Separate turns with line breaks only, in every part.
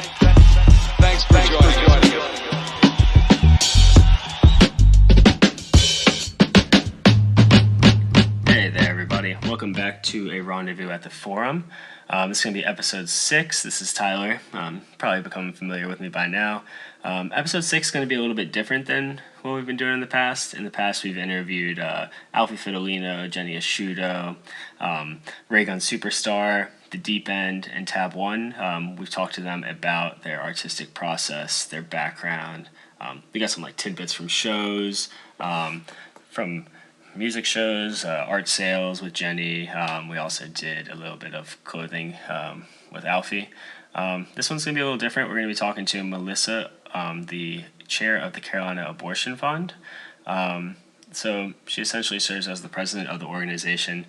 Thanks for joining us.
Hey there, everybody. Welcome back to a Rendezvous at the Forum. This is going to be episode 6. This is Tyler. Probably become familiar with me by now. Episode 6 is going to be a little bit different than what we've been doing in the past. In the past, we've interviewed Alfie Fidelino, Jenny Asciuto, Raygun Superstar, The Deep End, and Tab 1. We've talked to them about their artistic process, their background. We got some tidbits from shows, from music shows, art sales with Jenny. We also did a little bit of clothing with Alfie. This one's going to be a little different. We're going to be talking to Melissa, the chair of the Carolina Abortion Fund. So she essentially serves as the president of the organization.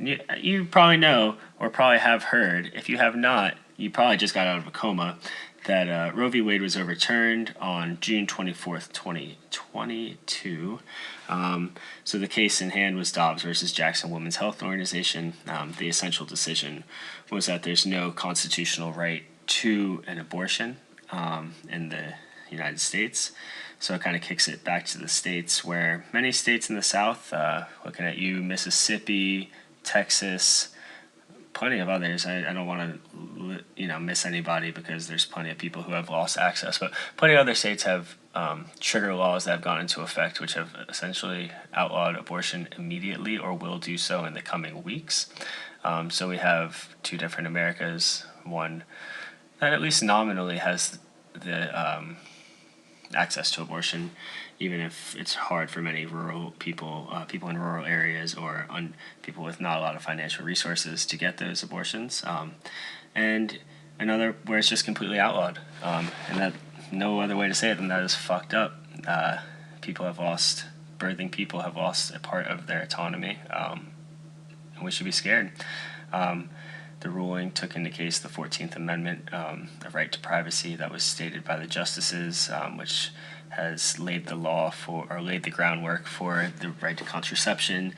You probably know, or probably have heard, if you have not, you probably just got out of a coma, that Roe v. Wade was overturned on June 24th, 2022. So the case in hand was Dobbs versus Jackson Women's Health Organization. The essential decision was that there's no constitutional right to an abortion in the United States. So it kind of kicks it back to the states where many states in the South, looking at you, Mississippi, Texas, plenty of others. I don't want to miss anybody because there's plenty of people who have lost access, but plenty of other states have trigger laws that have gone into effect which have essentially outlawed abortion immediately or will do so in the coming weeks. So we have two different Americas, one that at least nominally has the access to abortion, even if it's hard for many rural people, people in rural areas, or people with not a lot of financial resources to get those abortions, and another where it's just completely outlawed, and that no other way to say it than that is fucked up. Birthing people have lost a part of their autonomy, and we should be scared. The ruling took into case the 14th Amendment, the right to privacy that was stated by the justices, which has laid the groundwork for the right to contraception,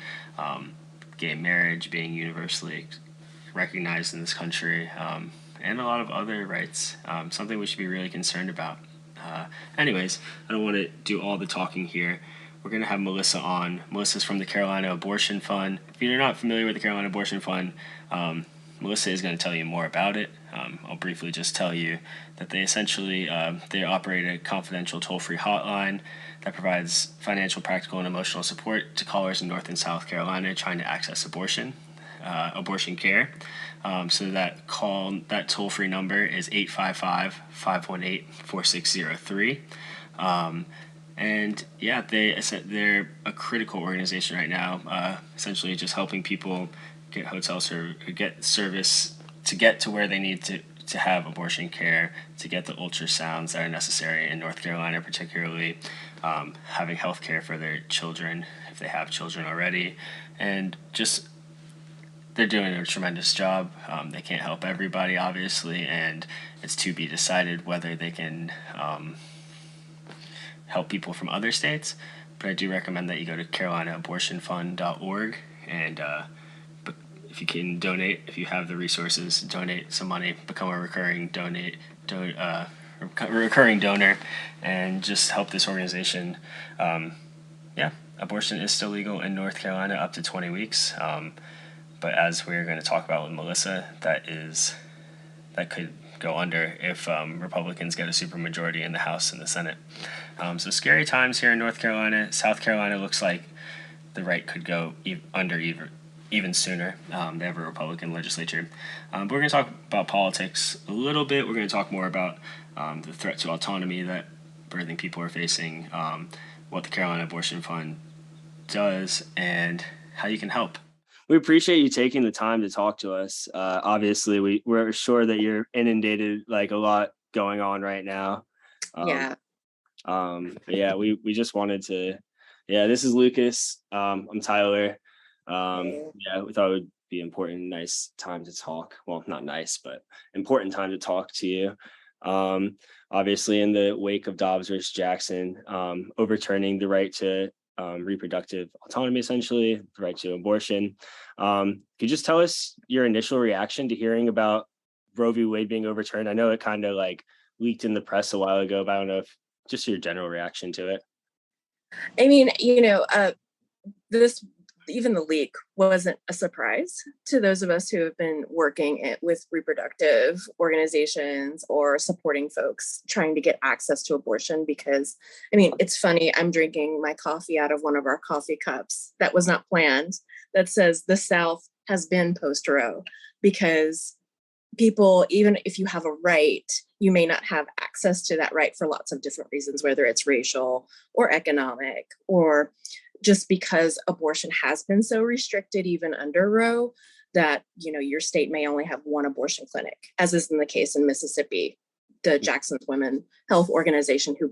gay marriage being universally recognized in this country, and a lot of other rights, something we should be really concerned about. Anyways, I don't want to do all the talking here. We're going to have Melissa on. Melissa's from the Carolina Abortion Fund. If you're not familiar with the Carolina Abortion Fund, Melissa is going to tell you more about it. I'll briefly just tell you that they essentially they operate a confidential toll-free hotline that provides financial, practical, and emotional support to callers in North and South Carolina trying to access abortion care. So that toll-free number is 855-518-4603. And yeah, they're a critical organization right now, essentially just helping people get hotels or get service to get to where they need to have abortion care, to get the ultrasounds that are necessary in North Carolina, particularly having health care for their children if they have children already, and just they're doing a tremendous job. They can't help everybody, obviously, and it's to be decided whether they can help people from other states, but I do recommend that you go to carolinaAbortionFund.org, and if you can donate, if you have the resources, donate some money, become a recurring donor, and just help this organization. Abortion is still legal in North Carolina up to 20 weeks, but as we're going to talk about with Melissa, that could go under if Republicans get a supermajority in the House and the Senate. So scary times here in North Carolina. South Carolina looks like the right could go under even sooner. They have a Republican legislature. But we're going to talk about politics a little bit. We're going to talk more about the threat to autonomy that birthing people are facing, what the Carolina Abortion Fund does, and how you can help. We appreciate you taking the time to talk to us. Obviously, we're sure that you're inundated, like a lot going on right now.
Yeah.
We just wanted to. Yeah, this is Lucas. I'm Tyler. We thought it would be important, nice time to talk. Well, not nice, but important time to talk to you. Obviously, in the wake of Dobbs versus Jackson, overturning the right to reproductive autonomy, essentially, the right to abortion. Could you just tell us your initial reaction to hearing about Roe v. Wade being overturned? I know it kind of like leaked in the press a while ago, but I don't know if just your general reaction to it.
I mean, this, even the leak wasn't a surprise to those of us who have been working with reproductive organizations or supporting folks trying to get access to abortion. Because, I mean, it's funny, I'm drinking my coffee out of one of our coffee cups that was not planned, that says the South has been post-Roe, because people, even if you have a right, you may not have access to that right for lots of different reasons, whether it's racial or economic, or just because abortion has been so restricted even under Roe that, your state may only have one abortion clinic, as is in the case in Mississippi, the Jackson's Women Health Organization who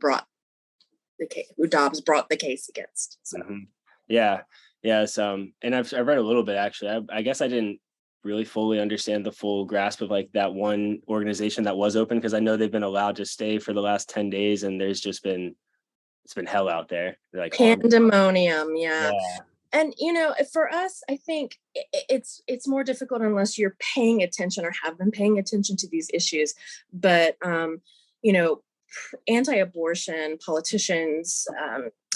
Dobbs brought the case against. So.
Mm-hmm. Yeah. Yes. And I've read a little bit, actually. I guess I didn't really fully understand the full grasp of like that one organization that was open, because I know they've been allowed to stay for the last 10 days and it's been hell out there. Like
pandemonium. Yeah.
Yeah.
And, for us, I think it's more difficult unless you're paying attention or have been paying attention to these issues. But, anti-abortion politicians,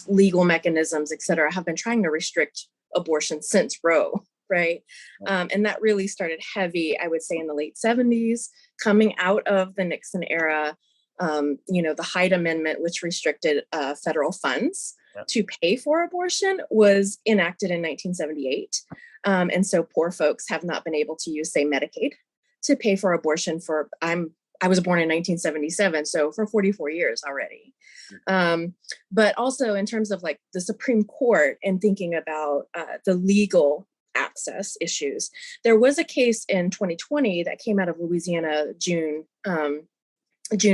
legal mechanisms, et cetera, have been trying to restrict abortion since Roe. Right. And that really started heavy, I would say, in the late 70s, coming out of the Nixon era. The Hyde Amendment, which restricted federal funds to pay for abortion, was enacted in 1978. And so poor folks have not been able to use, say, Medicaid to pay for abortion I was born in 1977, so for 44 years already. But also in terms of like the Supreme Court and thinking about the legal access issues, there was a case in 2020 that came out of Louisiana, June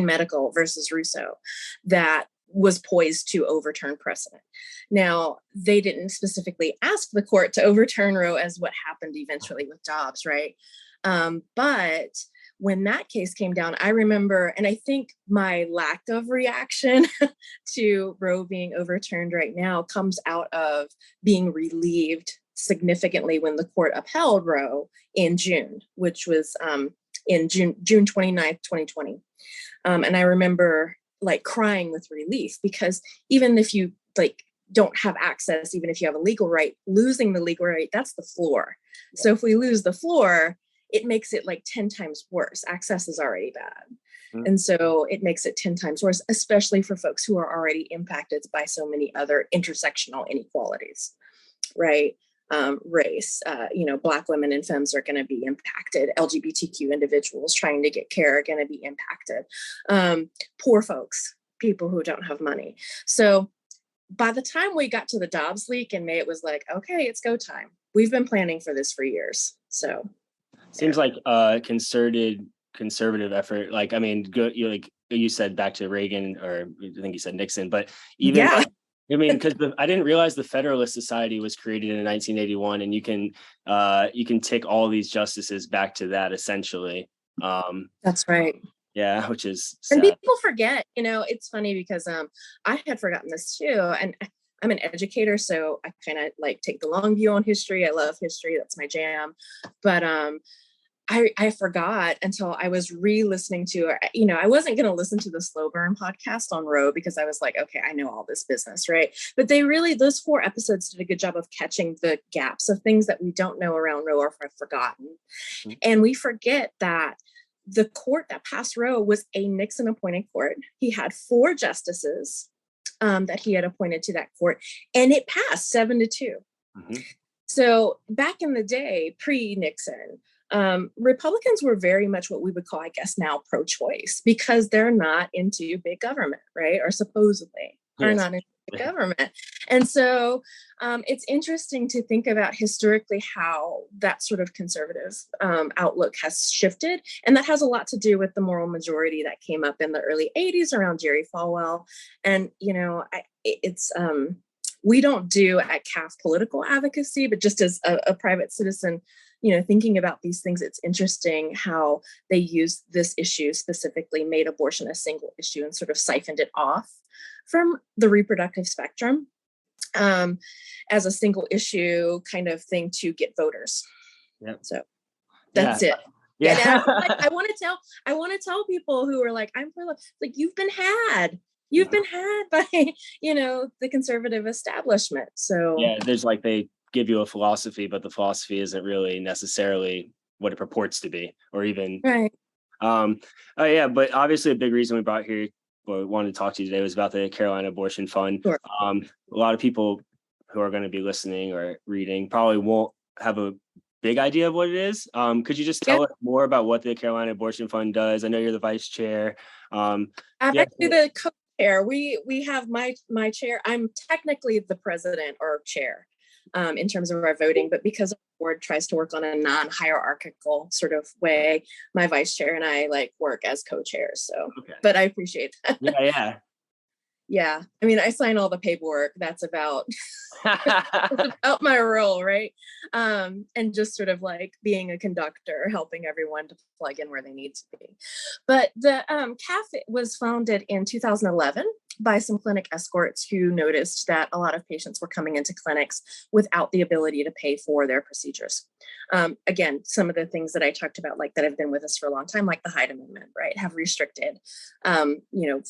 Medical versus Russo, that was poised to overturn precedent. Now, they didn't specifically ask the court to overturn Roe, as what happened eventually with Dobbs, right? But when that case came down, I remember, and I think my lack of reaction to Roe being overturned right now comes out of being relieved significantly when the court upheld Roe in June, which was in June 29th, 2020. And I remember like crying with relief, because even if you like don't have access, even if you have a legal right, losing the legal right, that's the floor. Yeah. So if we lose the floor, it makes it like 10 times worse. Access is already bad. Mm-hmm. And so it makes it 10 times worse, especially for folks who are already impacted by so many other intersectional inequalities, right? Race, Black women and femmes are going to be impacted. LGBTQ individuals trying to get care are going to be impacted. Poor folks, people who don't have money. So by the time we got to the Dobbs leak in May, it was like, okay, it's go time. We've been planning for this for years. So
seems like a conservative effort. Like, I mean, good. You said back to Reagan, or I think you said Nixon, but even. Yeah. I mean, because I didn't realize the Federalist Society was created in 1981, and you can take all these justices back to that essentially.
That's right.
Yeah, which is sad.
And people forget. It's funny because I had forgotten this too, and I'm an educator, so I kind of like take the long view on history. I love history; that's my jam. But I forgot until I was re-listening to, I wasn't going to listen to the Slow Burn podcast on Roe because I was like, okay, I know all this business, right? But those 4 episodes did a good job of catching the gaps of things that we don't know around Roe or have forgotten. Mm-hmm. And we forget that the court that passed Roe was a Nixon appointed court. He had 4 justices that he had appointed to that court, and it passed 7-2. Mm-hmm. So back in the day, pre-Nixon, Republicans were very much what we would call, I guess now, pro-choice, because they're not into big government, right? Or supposedly are not into big government. And so it's interesting to think about historically how that sort of conservative outlook has shifted. And that has a lot to do with the moral majority that came up in the early 80s around Jerry Falwell. And, we don't do at CAF political advocacy, but just as a private citizen, thinking about these things, it's interesting how they used this issue specifically, made abortion a single issue and sort of siphoned it off from the reproductive spectrum as a single issue kind of thing to get voters.
Yeah.
So that's it. And
Yeah.
I want to tell people who are like, I'm for like, you've been had by, the conservative establishment. So
Yeah, there's like they give you a philosophy, but the philosophy isn't really necessarily what it purports to be, or even
right.
oh yeah, but obviously a big reason we brought here, what we wanted to talk to you today was about the Carolina Abortion Fund.
Sure.
A lot of people who are going to be listening or reading probably won't have a big idea of what it is. Could you just tell us more about what the Carolina Abortion Fund does? I know you're the vice chair.
I'm actually the co-chair. We have my chair. I'm technically the president or chair in terms of our voting, but because our board tries to work on a non-hierarchical sort of way, my vice chair and I like work as co-chairs. So, but I appreciate that.
Yeah.
Yeah. I mean, I sign all the paperwork. That's about, about my role, right? And just sort of like being a conductor, helping everyone to plug in where they need to be. But the CAF was founded in 2011 by some clinic escorts who noticed that a lot of patients were coming into clinics without the ability to pay for their procedures. Again, some of the things that I talked about, like that have been with us for a long time, like the Hyde Amendment, right, have restricted,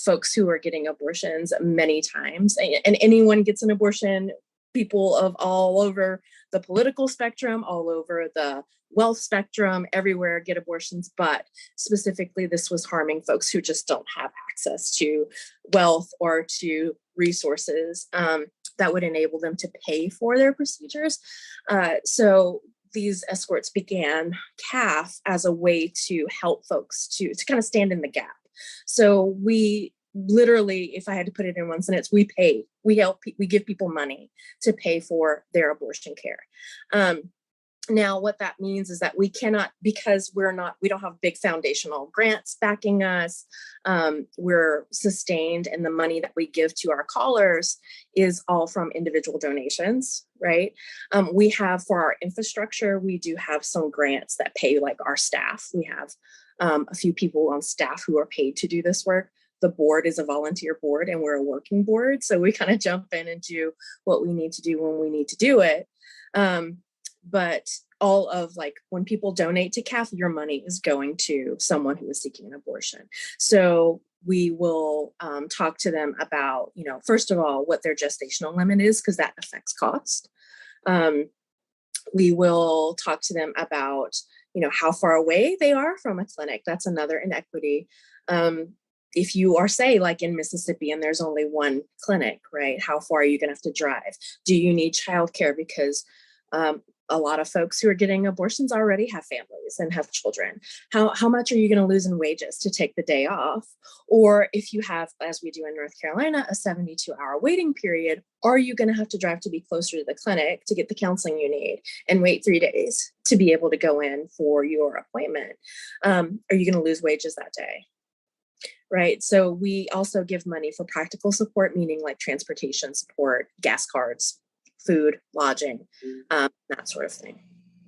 folks who are getting abortions many times, and anyone gets an abortion. People of all over the political spectrum, all over the wealth spectrum, everywhere get abortions, but specifically this was harming folks who just don't have access to wealth or to resources that would enable them to pay for their procedures. So these escorts began CAF as a way to help folks to kind of stand in the gap. So we literally, if I had to put it in one sentence, we help, we give people money to pay for their abortion care. Now, what that means is that we cannot, because we don't have big foundational grants backing us. We're sustained, and the money that we give to our callers is all from individual donations, right? We have, for our infrastructure, we do have some grants that pay like our staff. We have a few people on staff who are paid to do this work. The board is a volunteer board and we're a working board. So we kind of jump in and do what we need to do when we need to do it. But all of like when people donate to CAF, your money is going to someone who is seeking an abortion. So we will talk to them about, first of all, what their gestational limit is, because that affects cost. We will talk to them about, how far away they are from a clinic. That's another inequity. If you are, say, like in Mississippi and there's only one clinic, right? How far are you going to have to drive? Do you need childcare? Because a lot of folks who are getting abortions already have families and have children. How much are you going to lose in wages to take the day off? Or if you have, as we do in North Carolina, a 72-hour waiting period, are you going to have to drive to be closer to the clinic to get the counseling you need and wait 3 days to be able to go in for your appointment? Are you going to lose wages that day? Right. So we also give money for practical support, meaning like transportation support, gas cards, food, lodging, that sort of thing.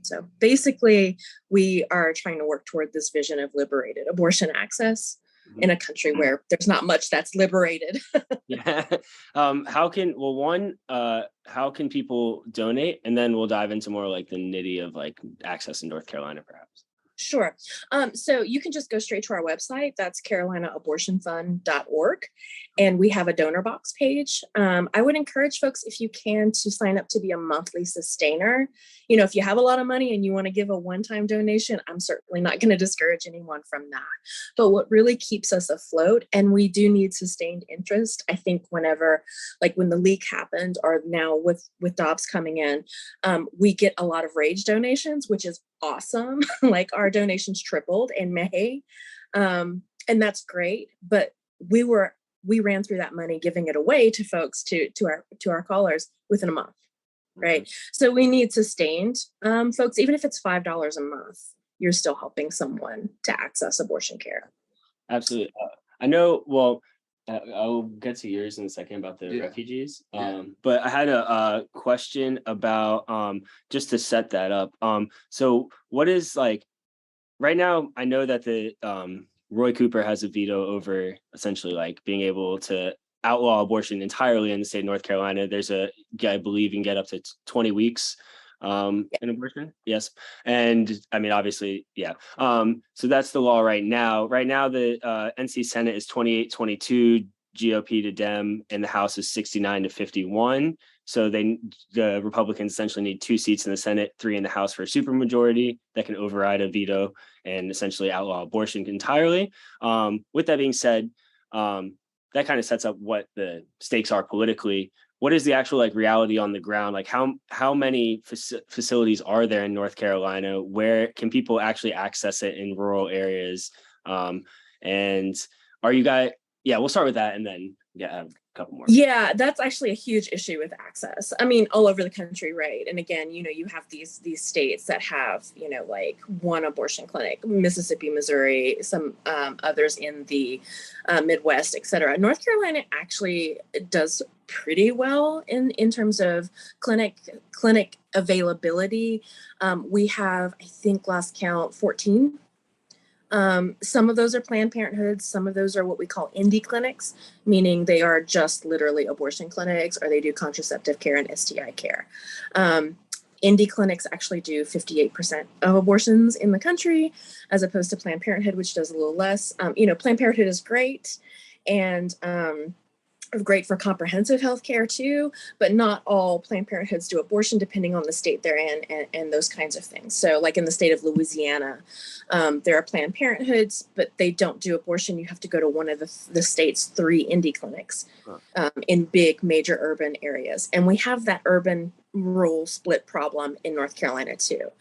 So basically, we are trying to work toward this vision of liberated abortion access in a country where there's not much that's liberated.
Yeah. How can people donate? And then we'll dive into more like the nitty of like access in North Carolina, perhaps.
Sure. So you can just go straight to our website. That's carolinaabortionfund.org. And we have a donor box page. I would encourage folks, if you can, to sign up to be a monthly sustainer. If you have a lot of money and you want to give a one-time donation, I'm certainly not going to discourage anyone from that. But what really keeps us afloat, and we do need sustained interest, I think whenever, like when the leak happened, or now with Dobbs coming in, we get a lot of rage donations, which is awesome. Like our donations tripled in May. And that's great. But we ran through that money, giving it away to folks, to our callers within a month. Right. So we need sustained folks, even if it's $5 a month, you're still helping someone to access abortion care.
Absolutely. I know, well, I'll get to yours in a second about the refugees. But I had a question about just to set that up. So what is like right now? I know that the Roy Cooper has a veto over essentially like being able to outlaw abortion entirely in the state of North Carolina. There's I believe you can get up to 20 weeks an abortion. Yes. And I mean, obviously, yeah. So that's the law right now. Right now, the NC Senate is 28-22 GOP to Dem, and the House is 69-51. So the Republicans essentially need 2 seats in the Senate, 3 in the House for a supermajority that can override a veto and essentially outlaw abortion entirely. With that being said, that kind of sets up what the stakes are politically. What is the actual like reality on the ground? Like how many facilities are there in North Carolina? Where can people actually access it in rural areas? And are you guys? Yeah, we'll start with that, and then a couple more.
Yeah, that's actually a huge issue with access. I mean, all over the country, right? And again, you have these states that have, like one abortion clinic, Mississippi, Missouri, some others in the Midwest, et cetera. North Carolina actually does pretty well in terms of clinic availability. We have, I think, last count, 14. Some of those are Planned Parenthoods. Some of those are what we call indie clinics, meaning they are just literally abortion clinics, or they do contraceptive care and STI care. Indie clinics actually do 58% of abortions in the country, as opposed to Planned Parenthood, which does a little less. Planned Parenthood is great and great for comprehensive health care too, but not all Planned Parenthoods do abortion, depending on the state they're in and those kinds of things. So like in the state of Louisiana, there are Planned Parenthoods, but they don't do abortion. You have to go to one of the state's 3 indie clinics in big major urban areas. And we have that urban rural split problem in North Carolina too.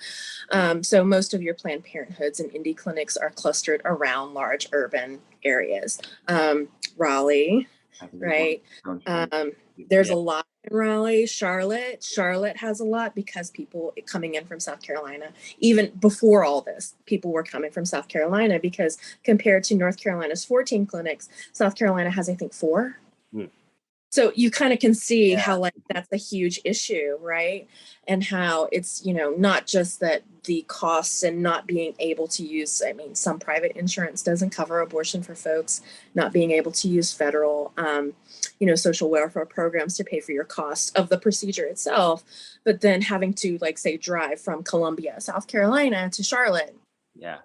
So most of your Planned Parenthoods and indie clinics are clustered around large urban areas. Raleigh, right? There's a lot in Raleigh. Charlotte has a lot, because people coming in from South Carolina, even before all this, people were coming from South Carolina, because compared to North Carolina's 14 clinics, South Carolina has, I think, 4. So you kind of can see how like that's a huge issue, right? And how it's, not just that the costs and not being able to use, I mean, some private insurance doesn't cover abortion for folks, not being able to use federal, social welfare programs to pay for your cost of the procedure itself, but then having to, like, say, drive from Columbia, South Carolina to Charlotte.
Yeah.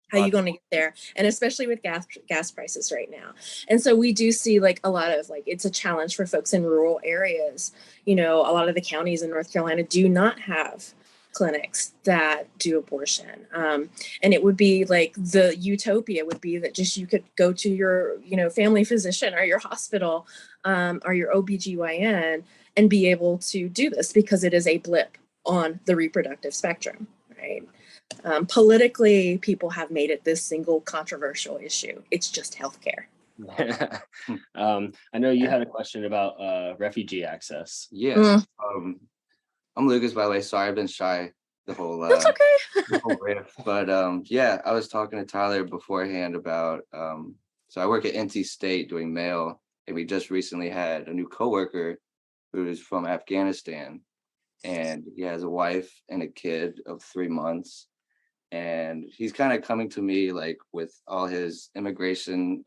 How are you going to get there? And especially with gas prices right now. And so we do see like a lot of it's a challenge for folks in rural areas. A lot of the counties in North Carolina do not have clinics that do abortion. And it would be like the utopia would be that just you could go to your, family physician or your hospital or your OBGYN and be able to do this, because it is a blip on the reproductive spectrum, right? Politically, people have made it this single controversial issue. It's just healthcare.
I know you had a question about refugee access.
Yes. I'm Lucas, by the way. Sorry, I've been shy the whole
That's okay.
the whole riff. But I was talking to Tyler beforehand about so I work at NC State doing mail, and we just recently had a new coworker who's from Afghanistan, and he has a wife and a kid of 3 months. And he's kind of coming to me like with all his immigration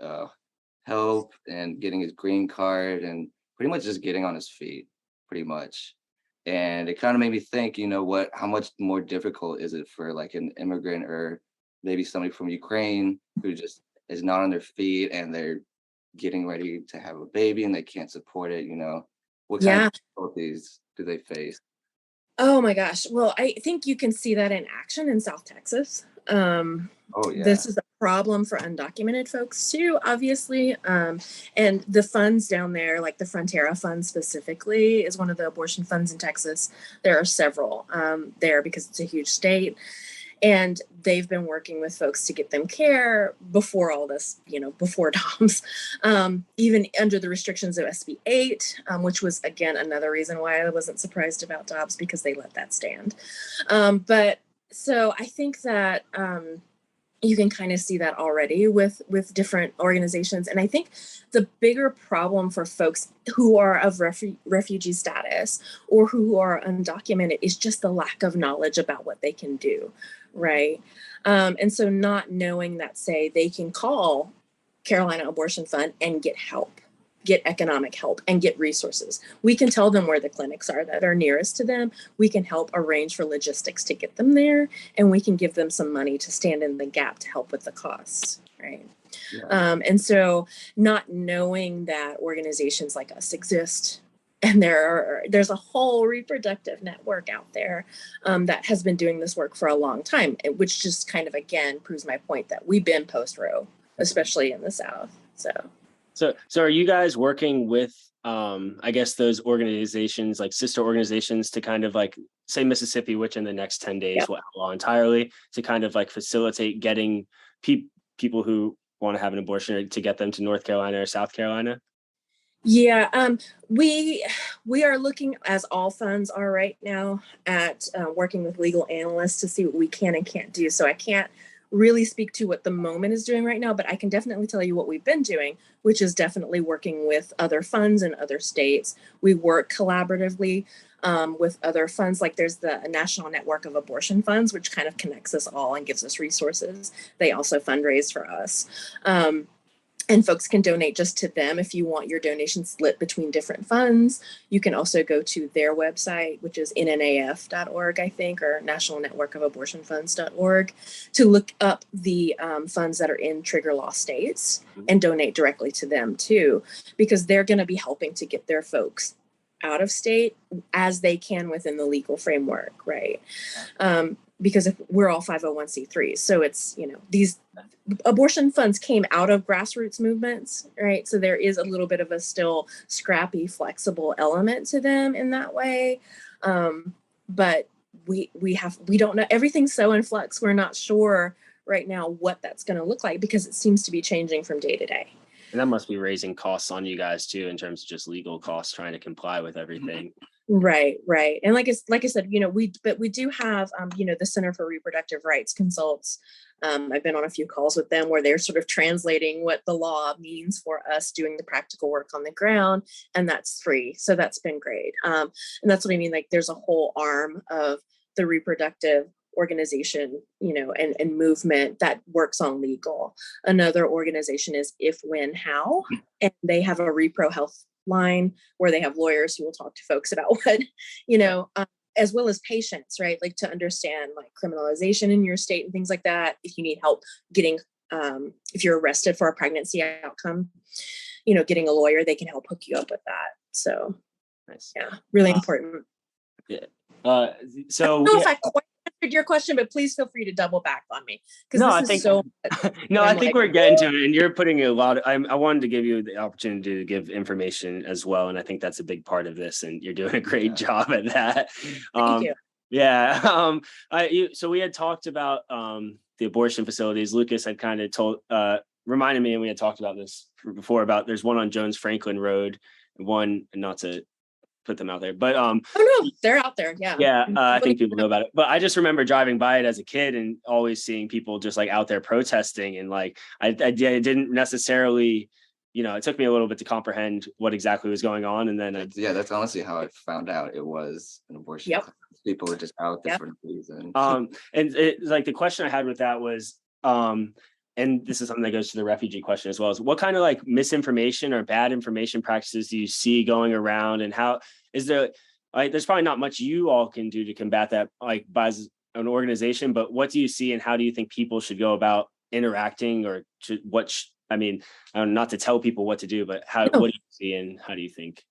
help and getting his green card and pretty much just getting on his feet, pretty much. And it kind of made me think, how much more difficult is it for like an immigrant or maybe somebody from Ukraine who just is not on their feet and they're getting ready to have a baby and they can't support it, what kind of difficulties do they face?
Oh my gosh. Well, I think you can see that in action in South Texas. This is a problem for undocumented folks too, obviously. And the funds down there, like the Frontera Fund specifically, is one of the abortion funds in Texas. There are several there because it's a huge state. And they've been working with folks to get them care before all this, before DOMS, even under the restrictions of SB 8, which was, again, another reason why I wasn't surprised about DOMS, because they let that stand. But so I think that you can kind of see that already with different organizations. And I think the bigger problem for folks who are of refugee status or who are undocumented is just the lack of knowledge about what they can do, right? And so not knowing that, say, they can call Carolina Abortion Fund and get help, get economic help and get resources. We can tell them where the clinics are that are nearest to them. We can help arrange for logistics to get them there, and we can give them some money to stand in the gap to help with the costs, right?
Yeah.
And so not knowing that organizations like us exist, and there's a whole reproductive network out there that has been doing this work for a long time, which just kind of, again, proves my point that we've been post-Roe, especially in the South.
So are you guys working with, I guess, those organizations, like sister organizations, to kind of like, say Mississippi, which in the next 10 days
Yep.
will outlaw entirely, to kind of like facilitate getting people who want to have an abortion to get them to North Carolina or South Carolina?
Yeah, we are looking, as all funds are right now, at working with legal analysts to see what we can and can't do. So I can't really speak to what the moment is doing right now, but I can definitely tell you what we've been doing, which is definitely working with other funds in other states. We work collaboratively with other funds, like there's the National Network of Abortion Funds, which kind of connects us all and gives us resources. They also fundraise for us. And folks can donate just to them. If you want your donation split between different funds, you can also go to their website, which is nnaf.org, I think, or National Network of Abortion Funds.org, to look up the funds that are in trigger law states and donate directly to them too, because they're going to be helping to get their folks out of state as they can within the legal framework, right? Because if we're all 501c3s, so it's, these abortion funds came out of grassroots movements, right? So there is a little bit of a still scrappy, flexible element to them in that way. But we don't know. Everything's so in flux. We're not sure right now what that's going to look like, because it seems to be changing from day to day.
And that must be raising costs on you guys too, in terms of just legal costs, trying to comply with everything.
Right. And like I said, we do have, the Center for Reproductive Rights consults. I've been on a few calls with them where they're sort of translating what the law means for us doing the practical work on the ground, and that's free. So that's been great. And that's what I mean. Like, there's a whole arm of the reproductive organization, and movement that works on legal. Another organization is If, When, How, and they have a repro health line where they have lawyers who will talk to folks about what, as well as patients, right? Like, to understand like criminalization in your state and things like that. If you need help getting, if you're arrested for a pregnancy outcome, getting a lawyer, they can help hook you up with that. So,
nice.
Yeah, really important.
Yeah.
I don't know if I quite answered your question, but please feel free to double back on me, because
No,
this
I
is
think
so.
no, I
I'm
think
like,
we're getting to it, and you're putting a lot. I wanted to give you the opportunity to give information as well, and I think that's a big part of this, and you're doing a great job at that.
Thank you.
Yeah. So we had talked about the abortion facilities. Lucas had kind of reminded me, and we had talked about this before, about there's one on Jones Franklin Road, one, not to put them out there, but
Oh no, they're out there. Yeah.
I think people know about it, but I just remember driving by it as a kid and always seeing people just like out there protesting, and like I didn't necessarily, it took me a little bit to comprehend what exactly was going on, and then
That's honestly how I found out it was an abortion.
Yep.
People were just out there for no reason.
and it, like, the question I had with that was, and this is something that goes to the refugee question as well, is what kind of like misinformation or bad information practices do you see going around, and how is there, like, there's probably not much you all can do to combat that, like, by an organization, but what do you see, and how do you think people should go about interacting, or not to tell people what to do, but what do you see and how do you think?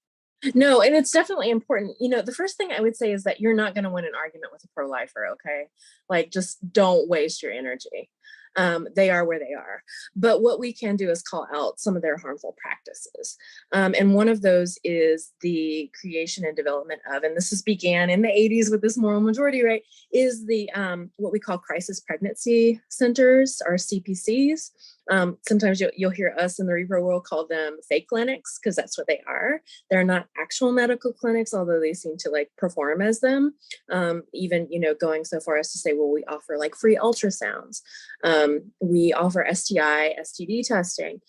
No, and it's definitely important. The first thing I would say is that you're not going to win an argument with a pro-lifer, okay? Like, just don't waste your energy. They are where they are. But what we can do is call out some of their harmful practices. And one of those is the creation and development of, and this began in the 80s with this moral majority, right, is the what we call crisis pregnancy centers, or CPCs. Sometimes you'll hear us in the repro world call them fake clinics, because that's what they are. They're not actual medical clinics, although they seem to like perform as them. Even, going so far as to say, well, we offer like free ultrasounds. We offer STI, STD testing,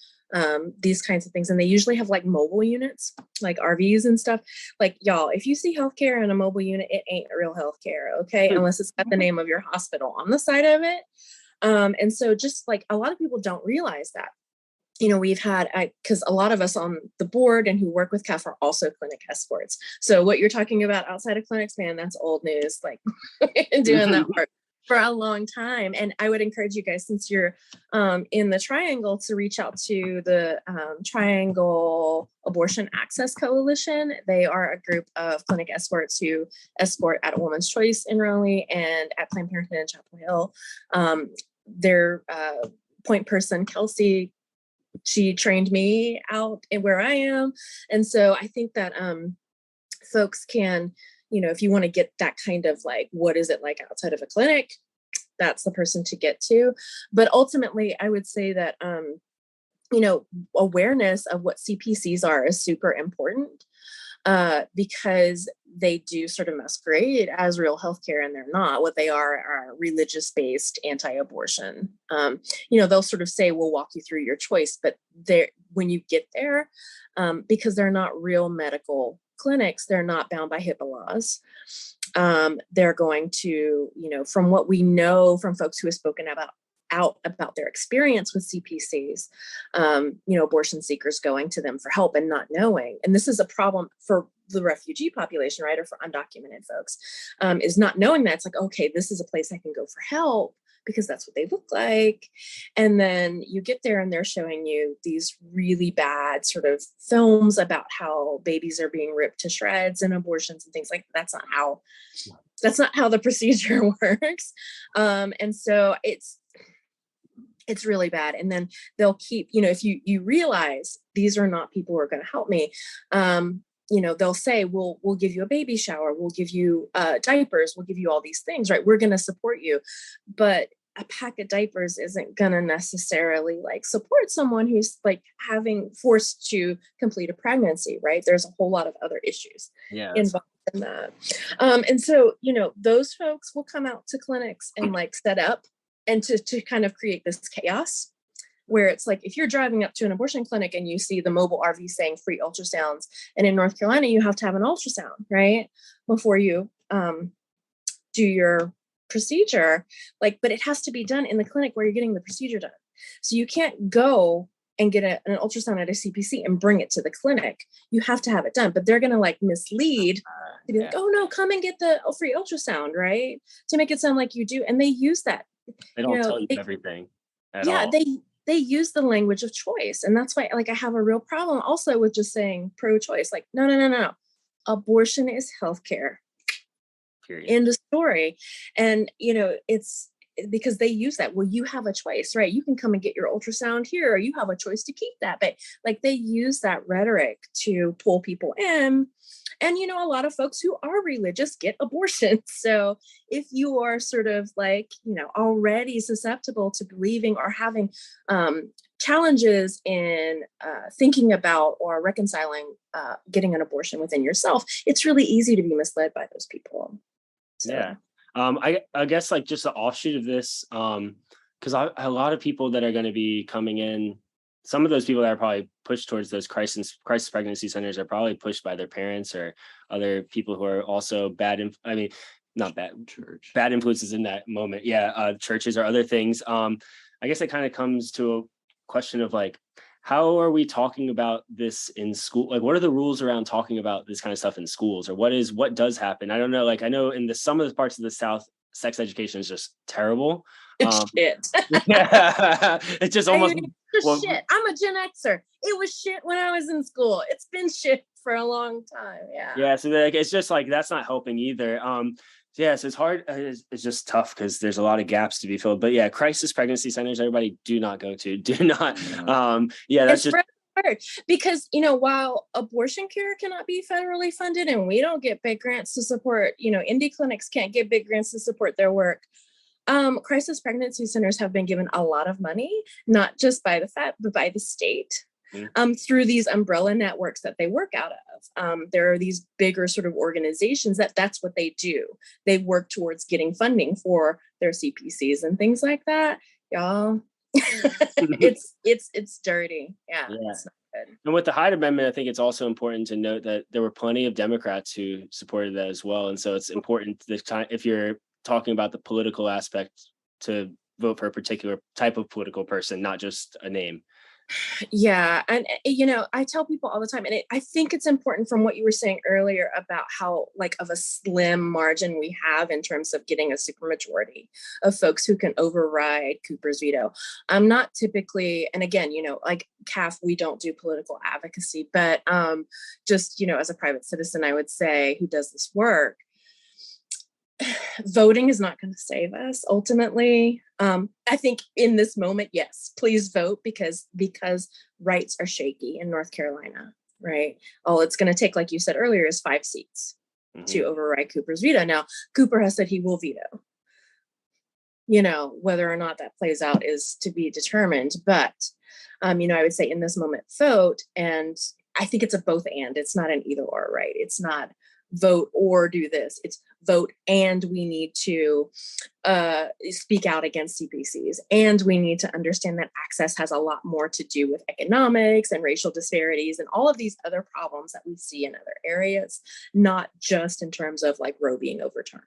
these kinds of things. And they usually have like mobile units, like RVs and stuff. Like, y'all, if you see healthcare in a mobile unit, it ain't real healthcare, okay? Unless it's got the name of your hospital on the side of it. And so just like a lot of people don't realize that. we've had, because a lot of us on the board and who work with CAF are also clinic escorts. So what you're talking about outside of clinics, man, that's old news. Like doing that work for a long time. And I would encourage you guys, since you're in the Triangle, to reach out to the Triangle Abortion Access Coalition. They are a group of clinic escorts who escort at a Woman's Choice in Raleigh and at Planned Parenthood in Chapel Hill. Their point person, Kelsey, she trained me out in where I am. And so I think that folks can, if you want to get that kind of like, what is it like outside of a clinic, that's the person to get to. But ultimately, I would say that, awareness of what CPCs are is super important because they do sort of masquerade as real healthcare, and they're not. What they are religious-based anti-abortion. They'll sort of say, we'll walk you through your choice, but when you get there, because they're not real medical clinics, they're not bound by HIPAA laws. They're going to, from what we know from folks who have spoken out about their experience with CPCs, abortion seekers going to them for help and not knowing. And this is a problem for the refugee population, right? Or for undocumented folks, is not knowing that. It's like, okay, this is a place I can go for help because that's what they look like. And then you get there and they're showing you these really bad sort of films about how babies are being ripped to shreds and abortions and things like that. That's not how the procedure works. And so it's really bad. And then they'll keep, if you realize these are not people who are going to help me, they'll say, we'll give you a baby shower, we'll give you diapers, we'll give you all these things, right? We're going to support you. But a pack of diapers isn't going to necessarily like support someone who's like having forced to complete a pregnancy, right? There's a whole lot of other issues involved in that. And so, those folks will come out to clinics and like set up and to kind of create this chaos where it's like, if you're driving up to an abortion clinic and you see the mobile RV saying free ultrasounds, and in North Carolina, you have to have an ultrasound, right? Before you do your procedure, but it has to be done in the clinic where you're getting the procedure done. So you can't go and get an ultrasound at a CPC and bring it to the clinic. You have to have it done, but they're going to like mislead to be like, oh no, come and get the free ultrasound, right? To make it sound like you do. And they use that.
They don't tell you everything at all.
They use the language of choice. And that's why I have a real problem also with just saying pro-choice. Like, no. Abortion is healthcare.
Period.
End of story. And, it's because they use that. Well, you have a choice, right? You can come and get your ultrasound here, or you have a choice to keep that. But they use that rhetoric to pull people in. And, a lot of folks who are religious get abortions. So if you are sort of already susceptible to believing or having challenges in thinking about or reconciling getting an abortion within yourself, it's really easy to be misled by those people. So.
Yeah. I guess just the offshoot of this, because a lot of people that are going to be coming in, some of those people that are probably pushed towards those crisis pregnancy centers are probably pushed by their parents or other people who are also bad influences in that moment. Churches or other things. I guess it kind of comes to a question of how are we talking about this in school? What are the rules around talking about this kind of stuff in schools, or what does happen? I don't know. I know in some of the parts of the South, sex education is just terrible.
Shit.
Yeah, it's just almost
shit. I'm a Gen Xer. It was shit when I was in school. It's been shit for a long time. Yeah.
So it's just that's not helping either. So it's hard. It's just tough because there's a lot of gaps to be filled. But crisis pregnancy centers, everybody do not go to. Do not. That's just
hard because while abortion care cannot be federally funded and we don't get big grants to support, indie clinics can't get big grants to support their work. Crisis pregnancy centers have been given a lot of money, not just by the FED, but by the state. Through these umbrella networks that they work out of. There are these bigger sort of organizations that's what they do. They work towards getting funding for their CPCs and things like that. Y'all, it's dirty. Yeah. It's not good.
And with the Hyde Amendment, I think it's also important to note that there were plenty of Democrats who supported that as well. And so it's important this time, if you're talking about the political aspect, to vote for a particular type of political person, not just a name.
Yeah. And, I tell people all the time, and I think it's important from what you were saying earlier about how like of a slim margin we have in terms of getting a supermajority of folks who can override Cooper's veto. I'm not typically, and again, like CAF, we don't do political advocacy, but just, as a private citizen, I would say who does this work, voting is not going to save us ultimately. I think in this moment, yes, please vote because rights are shaky in North Carolina, right? All it's going to take, like you said earlier, is 5 seats to override Cooper's veto. Now, Cooper has said he will veto. Whether or not that plays out is to be determined. But, I would say in this moment, vote. And I think it's a both and. It's not an either or, right? It's not vote or do this. It's vote and we need to speak out against CPCs. And we need to understand that access has a lot more to do with economics and racial disparities and all of these other problems that we see in other areas, not just in terms of like Roe being overturned.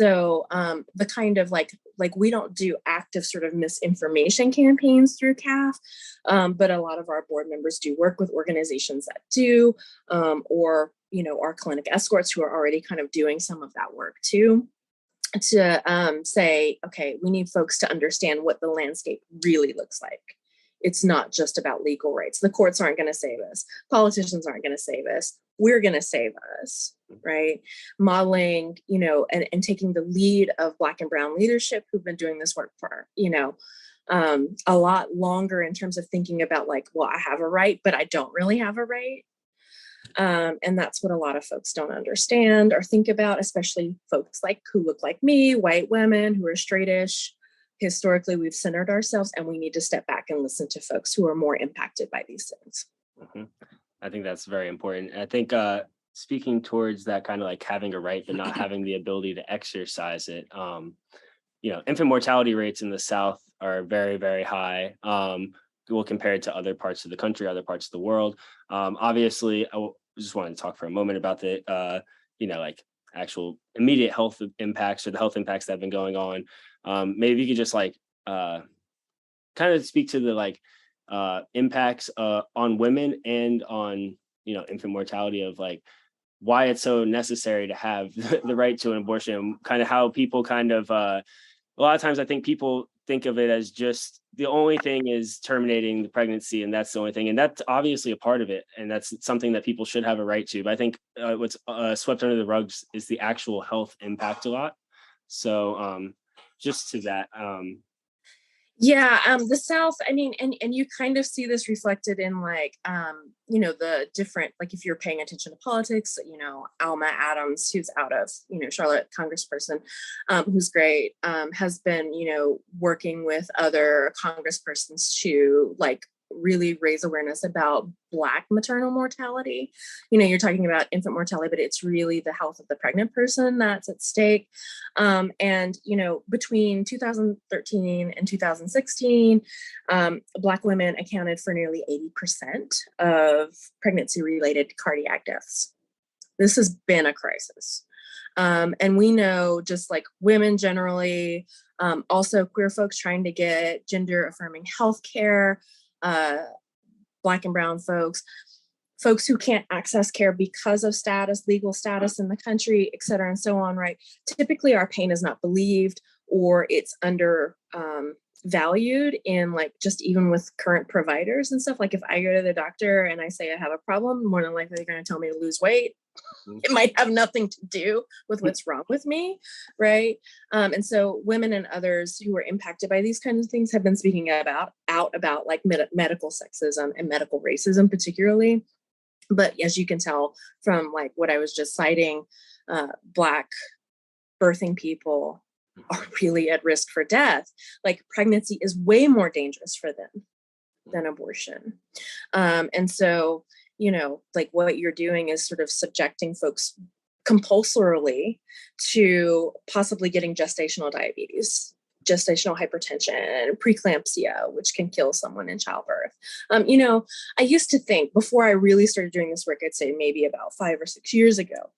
So the kind of like we don't do active sort of misinformation campaigns through CAF, but a lot of our board members do work with organizations that do, or our clinic escorts who are already kind of doing some of that work too, to say, okay, we need folks to understand what the landscape really looks like. It's not just about legal rights. The courts aren't going to save us. Politicians aren't going to save us. We're going to save us, right? Modeling, and taking the lead of Black and Brown leadership who've been doing this work for, a lot longer in terms of thinking about like, well, I have a right, but I don't really have a right. And that's what a lot of folks don't understand or think about, especially folks like who look like me, white women who are straightish. Historically, we've centered ourselves and we need to step back and listen to folks who are more impacted by these things.
I think that's very important. I think speaking towards that kind of like having a right, but not having the ability to exercise it, infant mortality rates in the South are very, very high. Well, compared to other parts of the country, other parts of the world. Obviously, I just wanted to talk for a moment about the, like actual immediate health impacts or the health impacts that have been going on. Maybe you could just like kind of speak to the like impacts on women and on, infant mortality of like why it's so necessary to have the right to an abortion, kind of how people kind of, a lot of times I think people think of it as just the only thing is terminating the pregnancy and that's the only thing. And that's obviously a part of it. And that's something that people should have a right to. But I think what's swept under the rugs is the actual health impact a lot. So just to that.
The South, I mean, and you kind of see this reflected in like, the different, like if you're paying attention to politics, Alma Adams, who's out of, Charlotte congressperson, who's great, has been, working with other congresspersons to like really raise awareness about Black maternal mortality. You're talking about infant mortality, but it's really the health of the pregnant person that's at stake. And between 2013 and 2016, Black women accounted for nearly 80% of pregnancy-related cardiac deaths. This has been a crisis. And we know just like women generally, also queer folks trying to get gender-affirming health care, Black and Brown folks who can't access care because of legal status in the country, et cetera, and so on, right? Typically our pain is not believed or it's under valued in like just even with current providers and stuff. Like if I go to the doctor and I say I have a problem, more than likely they're going to tell me to lose weight. It might have nothing to do with what's wrong with me, right? And so women and others who are impacted by these kinds of things have been speaking out about like medical sexism and medical racism particularly. But as you can tell from like what I was just citing, Black birthing people are really at risk for death. Like pregnancy is way more dangerous for them than abortion. And so, like what you're doing is sort of subjecting folks compulsorily to possibly getting gestational diabetes, gestational hypertension, preeclampsia, which can kill someone in childbirth. I used to think before I really started doing this work, I'd say maybe about 5 or 6 years ago,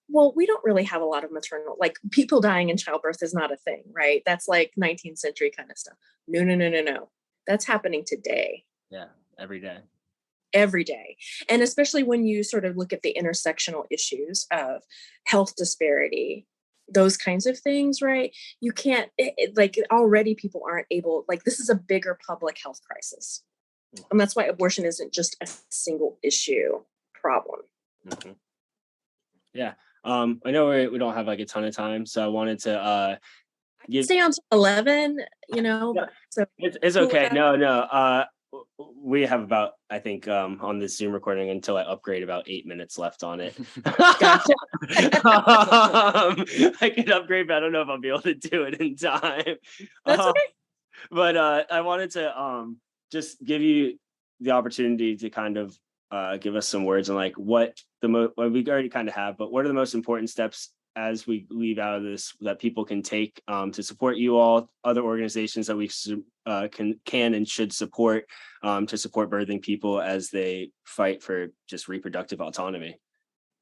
well, we don't really have a lot of maternal, like people dying in childbirth is not a thing, right? That's like 19th century kind of stuff. No. That's happening today.
Yeah, every day.
Every day. And especially when you sort of look at the intersectional issues of health disparity, those kinds of things, right? You can't, like, already people aren't able, like, this is a bigger public health crisis. And that's why abortion isn't just a single issue problem.
Mm-hmm. Yeah. I know we don't have like a ton of time, so I wanted to
Stay on 11,
Yeah.
so
it's okay. No. We have about, I think, on this Zoom recording until I upgrade, about 8 minutes left on it.
Gotcha.
I can upgrade, but I don't know if I'll be able to do it in time.
That's okay.
But I wanted to just give you the opportunity to kind of give us some words on like what well, we already kind of have, but what are the most important steps as we leave out of this that people can take to support you all, other organizations that we can and should support to support birthing people as they fight for just reproductive autonomy?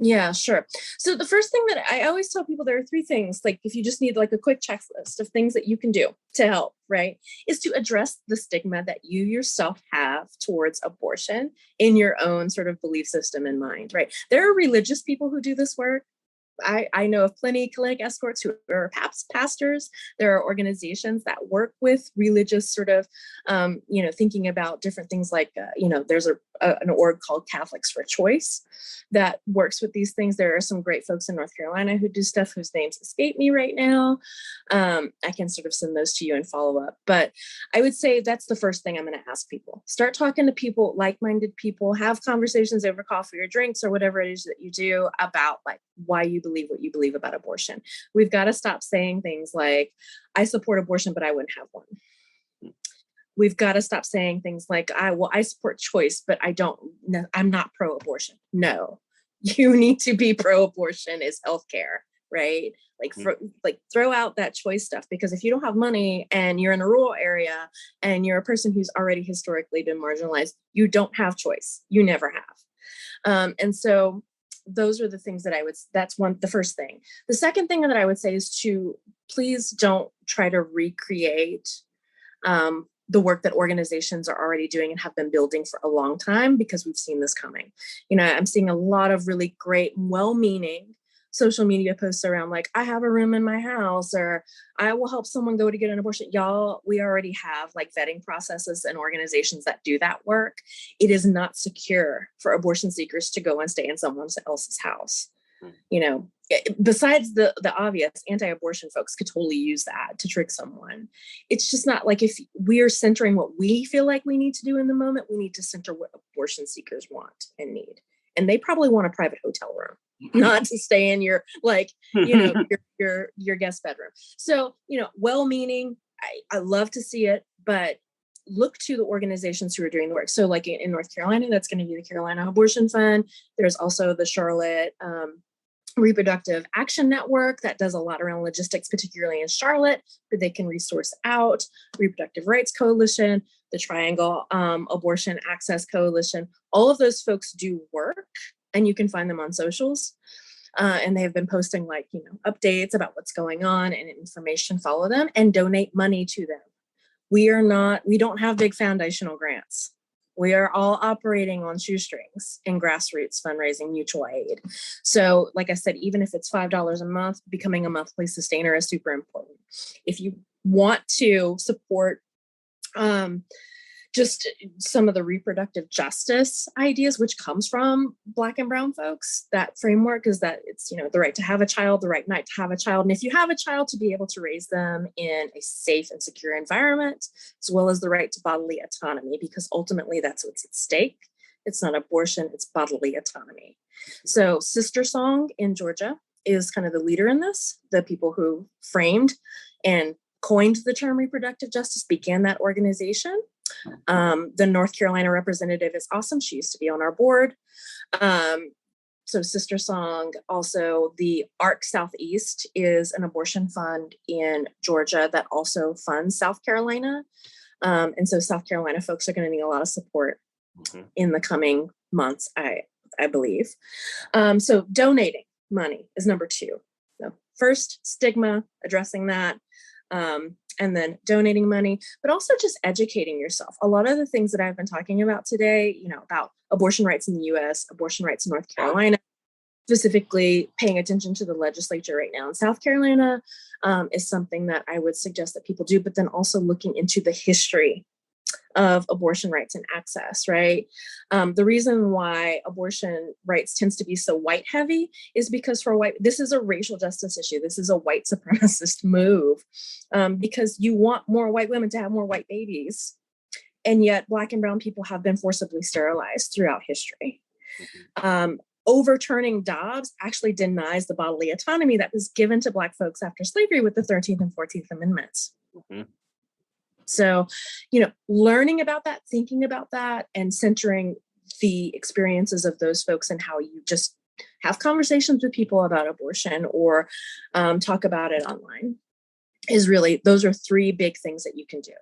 Yeah, sure. So the first thing that I always tell people, there are 3 things, like if you just need like a quick checklist of things that you can do to help, right, is to address the stigma that you yourself have towards abortion in your own sort of belief system in mind, right? There are religious people who do this work. I know of plenty of clinic escorts who are pastors. There are organizations that work with religious sort of, thinking about different things like, there's an org called Catholics for Choice that works with these things. There are some great folks in North Carolina who do stuff whose names escape me right now. I can sort of send those to you and follow up. But I would say that's the first thing I'm going to ask people. Start talking to people, like-minded people, have conversations over coffee or drinks or whatever it is that you do about like why you believe what you believe about abortion. We've got to stop saying things like, I support abortion, but I wouldn't have one. We've got to stop saying things like, I support choice, but I'm not pro-abortion. No, you need to be pro-abortion is healthcare, right? Like throw out that choice stuff, because if you don't have money and you're in a rural area and you're a person who's already historically been marginalized, you don't have choice. You never have. And so those are the things that that's the first thing. The second thing that I would say is to please don't try to recreate the work that organizations are already doing and have been building for a long time, because we've seen this coming. I'm seeing a lot of really great, well-meaning social media posts around like, I have a room in my house, or I will help someone go to get an abortion. Y'all, we already have like vetting processes and organizations that do that work. It is not secure for abortion seekers to go and stay in someone else's house. Besides the obvious, anti-abortion folks could totally use that to trick someone. It's just not like, if we're centering what we feel like we need to do in the moment, we need to center what abortion seekers want and need. And they probably want a private hotel room, not to stay in your, your guest bedroom. So, well-meaning, I love to see it, but look to the organizations who are doing the work. So like in North Carolina, that's going to be the Carolina Abortion Fund. There's also the Charlotte Reproductive Action Network that does a lot around logistics, particularly in Charlotte, but they can resource out. Reproductive Rights Coalition, the Triangle Abortion Access Coalition. All of those folks do work, and you can find them on socials. And they have been posting updates about what's going on and information. Follow them and donate money to them. We don't have big foundational grants. We are all operating on shoestrings and grassroots fundraising, mutual aid. So like I said, even if it's $5 a month, becoming a monthly sustainer is super important. If you want to support just some of the reproductive justice ideas, which comes from Black and Brown folks, that framework is that it's, the right to have a child, the right not to have a child. And if you have a child, to be able to raise them in a safe and secure environment, as well as the right to bodily autonomy, because ultimately that's what's at stake. It's not abortion, it's bodily autonomy. So Sister Song in Georgia is kind of the leader in this. The people who framed and coined the term reproductive justice began that organization. The North Carolina representative is awesome. She used to be on our board. So Sister Song, also the ARC Southeast is an abortion fund in Georgia that also funds South Carolina. And so South Carolina folks are going to need a lot of support in the coming months, I believe. So donating money is number 2. So first, stigma, addressing that. and then donating money, but also just educating yourself. A lot of the things that I've been talking about today, about abortion rights in the US, abortion rights in North Carolina, specifically paying attention to the legislature right now in South Carolina, is something that I would suggest that people do, but then also looking into the history of abortion rights and access, right? The reason why abortion rights tends to be so white heavy is because this is a racial justice issue. This is a white supremacist move, because you want more white women to have more white babies. And yet Black and brown people have been forcibly sterilized throughout history. Overturning Dobbs actually denies the bodily autonomy that was given to Black folks after slavery with the 13th and 14th Amendments. Mm-hmm. So, learning about that, thinking about that, and centering the experiences of those folks and how you just have conversations with people about abortion or talk about it online those are three big things that you can do.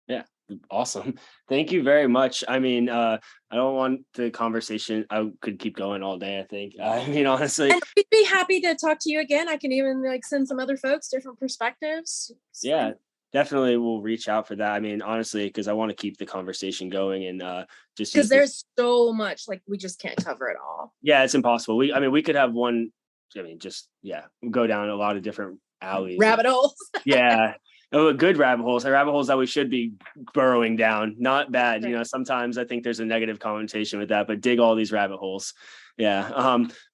Yeah. Awesome. Thank you very much. I mean, I don't want the conversation. I could keep going all day, I think. I mean, honestly.
And we'd be happy to talk to you again. I can even send some other folks different perspectives.
Yeah. Definitely we'll reach out for that. I mean, honestly, because I want to keep the conversation going and just
because there's so much, we just can't cover it all.
Yeah, it's impossible. We could have one, go down a lot of different alleys.
Rabbit holes.
Yeah. Good rabbit holes that we should be burrowing down. Not bad. Right. Sometimes I think there's a negative connotation with that, but dig all these rabbit holes. Yeah.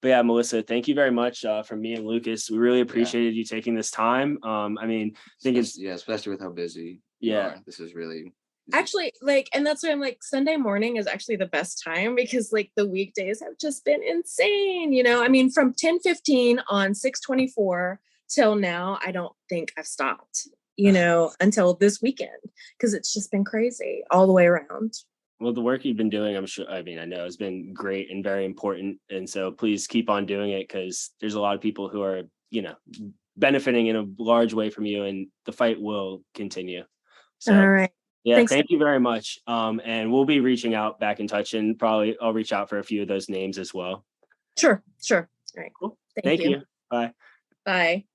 But yeah, Melissa, thank you very much from me and Lucas. We really appreciated you taking this time. I mean, I think
especially with how busy
you
are. This is really
actually and that's why I'm Sunday morning is actually the best time because the weekdays have just been insane. I mean, from 10:15 on 6/24 till now, I don't think I've stopped. Until this weekend, because it's just been crazy all the way around.
Well, the work you've been doing, I know has been great and very important. And so please keep on doing it because there's a lot of people who are, benefiting in a large way from you and the fight will continue. So,
all right.
Yeah, thanks. Thank you very much. And we'll be reaching out back in touch and probably I'll reach out for a few of those names as well.
Sure. All right.
Cool. Thank you. Bye.
Bye.